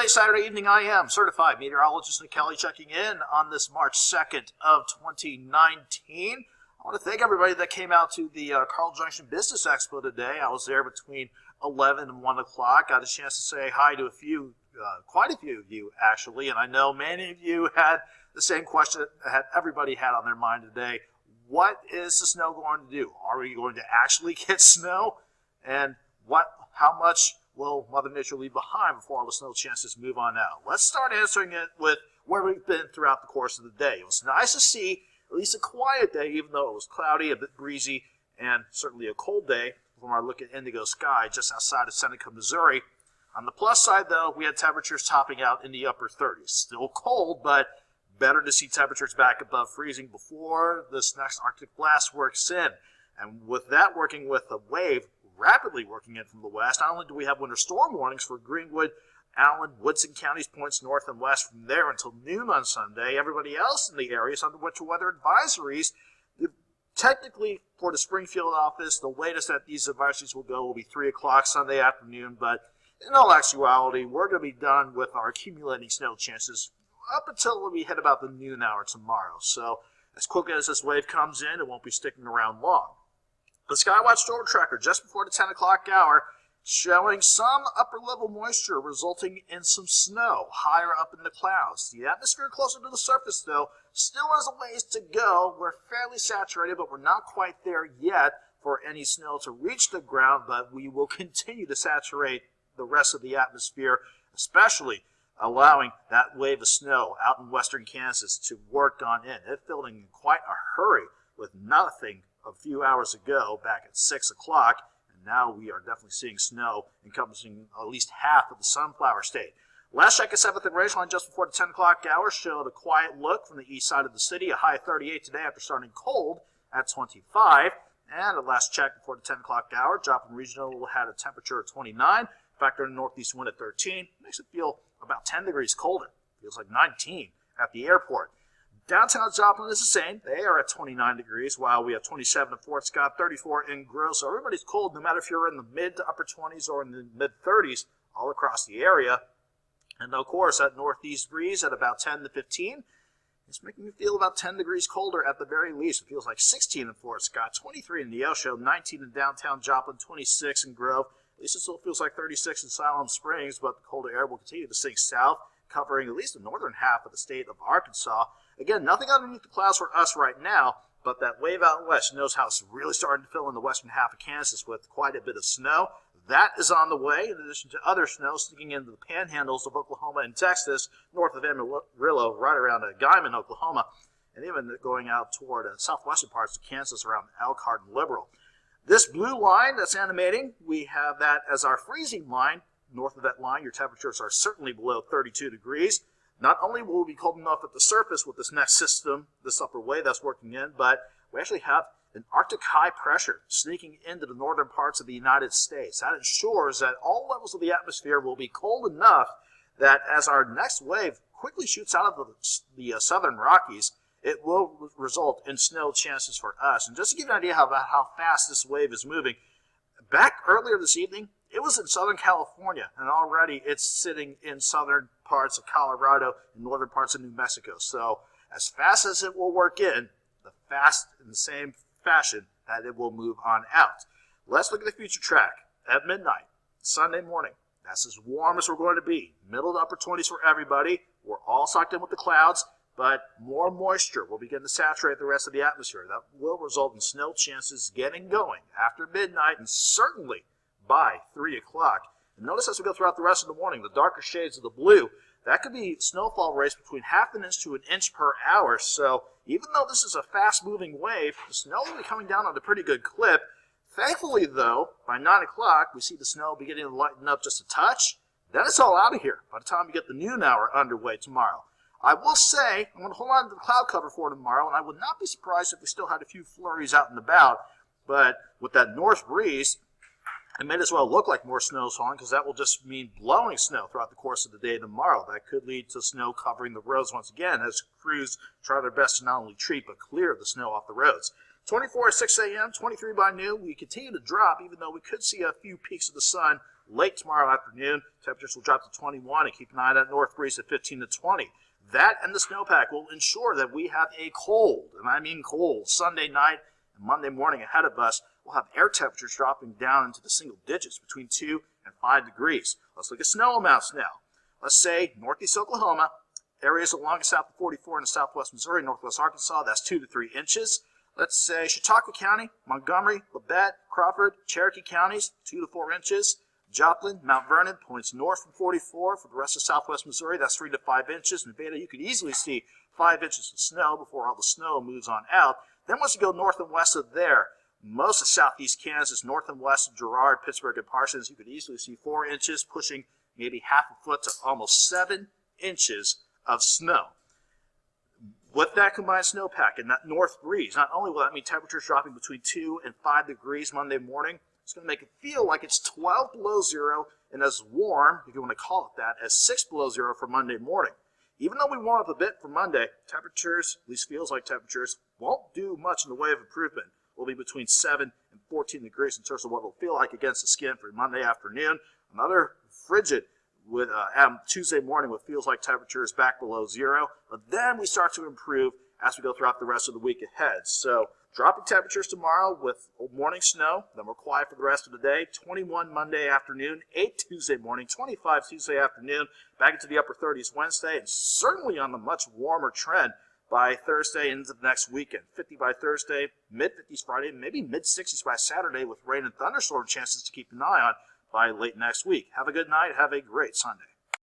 late Saturday evening. I am certified meteorologist Nick Kelly checking in on this March 2nd of 2019. I want to thank everybody that came out to the Carl Junction Business Expo today. I was there between 11 and 1 o'clock. Got a chance to say hi to quite a few of you actually, and I know many of you had the same question that everybody had on their mind today. What is the snow going to do? Are we going to actually get snow? And how much will Mother Nature leave behind before all the snow chances move on out? Let's start answering it with where we've been throughout the course of the day. It was nice to see at least a quiet day, even though it was cloudy, a bit breezy, and certainly a cold day from our look at indigo sky just outside of Seneca, Missouri. On the plus side, though, we had temperatures topping out in the upper 30s. Still cold, but better to see temperatures back above freezing before this next Arctic blast works in. And with that working with a wave rapidly working in from the west, not only do we have winter storm warnings for Greenwood, Allen, Woodson counties, points north and west from there until noon on Sunday. Everybody else in the area is under winter weather advisories. Technically, for the Springfield office, the latest that these advisories will be 3 o'clock Sunday afternoon, but in all actuality, we're going to be done with our accumulating snow chances up until we hit about the noon hour tomorrow. So as quickly as this wave comes in, it won't be sticking around long. The Skywatch Storm Tracker just before the 10 o'clock hour showing some upper level moisture resulting in some snow higher up in the clouds. The atmosphere closer to the surface, though, still has a ways to go. We're fairly saturated, but we're not quite there yet for any snow to reach the ground, but we will continue to saturate the rest of the atmosphere, especially allowing that wave of snow out in western Kansas to work on in. It filled in quite a hurry with nothing a few hours ago back at 6 o'clock, and now we are definitely seeing snow encompassing at least half of the Sunflower State. Last check at 7th and Rangeline just before the 10 o'clock hour showed a quiet look from the east side of the city, a high of 38 today after starting cold at 25, and at last check before the 10 o'clock hour, Joplin Regional had a temperature of 29, factor in northeast wind at 13, makes it feel about 10 degrees colder. Feels like 19 at the airport. Downtown Joplin is the same. They are at 29 degrees, while we have 27 in Fort Scott, 34 in Gross. So everybody's cold, no matter if you're in the mid to upper 20s or in the mid 30s, all across the area. And of course, that northeast breeze at about 10 to 15, it's making me feel about 10 degrees colder at the very least. It feels like 16 in Fort Scott, 23 in Neosho, 19 in downtown Joplin, 26 in Grove. At least it still feels like 36 in Siloam Springs, but the colder air will continue to sink south, covering at least the northern half of the state of Arkansas. Again, nothing underneath the clouds for us right now, but that wave out west knows how it's really starting to fill in the western half of Kansas with quite a bit of snow. That is on the way, in addition to other snow sneaking into the panhandles of Oklahoma and Texas, north of Amarillo, right around Guyman, Oklahoma, and even going out toward southwestern parts of Kansas around Elkhart and Liberal. This blue line that's animating, we have that as our freezing line. North of that line, your temperatures are certainly below 32 degrees. Not only will we be cold enough at the surface with this next system, this upper wave that's working in, but we actually have an Arctic high pressure sneaking into the northern parts of the United States. That ensures that all levels of the atmosphere will be cold enough that as our next wave quickly shoots out of the southern Rockies, it will result in snow chances for us. And just to give you an idea about how fast this wave is moving, back earlier this evening, it was in Southern California, and already it's sitting in southern parts of Colorado and northern parts of New Mexico. So as fast as it will work in the same fashion that it will move on out. Let's look at the future track. At midnight, Sunday morning, that's as warm as we're going to be. Middle to upper 20s for everybody. We're all socked in with the clouds, but more moisture will begin to saturate the rest of the atmosphere. That will result in snow chances getting going after midnight and certainly by 3 o'clock. And notice as we go throughout the rest of the morning, the darker shades of the blue, that could be snowfall rates between half an inch to an inch per hour. So even though this is a fast-moving wave, the snow will be coming down at a pretty good clip. Thankfully, though, by 9 o'clock, we see the snow beginning to lighten up just a touch. Then it's all out of here by the time we get the noon hour underway tomorrow. I will say, I'm going to hold on to the cloud cover for tomorrow, and I would not be surprised if we still had a few flurries out and about. But with that north breeze, it may as well look like more snow is falling, because that will just mean blowing snow throughout the course of the day tomorrow. That could lead to snow covering the roads once again as crews try their best to not only treat but clear the snow off the roads. 24 at 6 a.m., 23 by noon. We continue to drop, even though we could see a few peaks of the sun Late tomorrow afternoon, temperatures will drop to 21, and keep an eye on that north breeze at 15 to 20. That and the snowpack will ensure that we have a cold, and I mean cold, Sunday night and Monday morning ahead of us. We'll have air temperatures dropping down into the single digits, between 2 and 5 degrees. Let's look at snow amounts now. Let's say northeast Oklahoma, areas along the south of 44 in southwest Missouri, northwest Arkansas, that's 2 to 3 inches. Let's say Chautauqua County, Montgomery, Labette, Crawford, Cherokee counties, 2 to 4 inches. Joplin, Mount Vernon, points north from 44. For the rest of southwest Missouri, that's 3 to 5 inches. Nevada, you could easily see 5 inches of snow before all the snow moves on out. Then once you go north and west of there, most of southeast Kansas, north and west of Girard, Pittsburgh, and Parsons, you could easily see 4 inches, pushing maybe half a foot to almost 7 inches of snow. With that combined snowpack and that north breeze, not only will that mean temperatures dropping between 2 and 5 degrees Monday morning, it's going to make it feel like it's 12 below zero and as warm, if you want to call it that, as 6 below zero for Monday morning. Even though we warm up a bit for Monday, temperatures, at least feels like temperatures, won't do much in the way of improvement. Will be between 7 and 14 degrees in terms of what it'll feel like against the skin for Monday afternoon. Another frigid with Tuesday morning with feels like temperatures back below zero. But then we start to improve as we go throughout the rest of the week ahead. So dropping temperatures tomorrow with morning snow. Then we're quiet for the rest of the day. 21 Monday afternoon, 8 Tuesday morning, 25 Tuesday afternoon, back into the upper 30s Wednesday, and certainly on the much warmer trend by Thursday into the next weekend. 50 by Thursday, mid-50s Friday, maybe mid-60s by Saturday with rain and thunderstorm chances to keep an eye on by late next week. Have a good night. Have a great Sunday.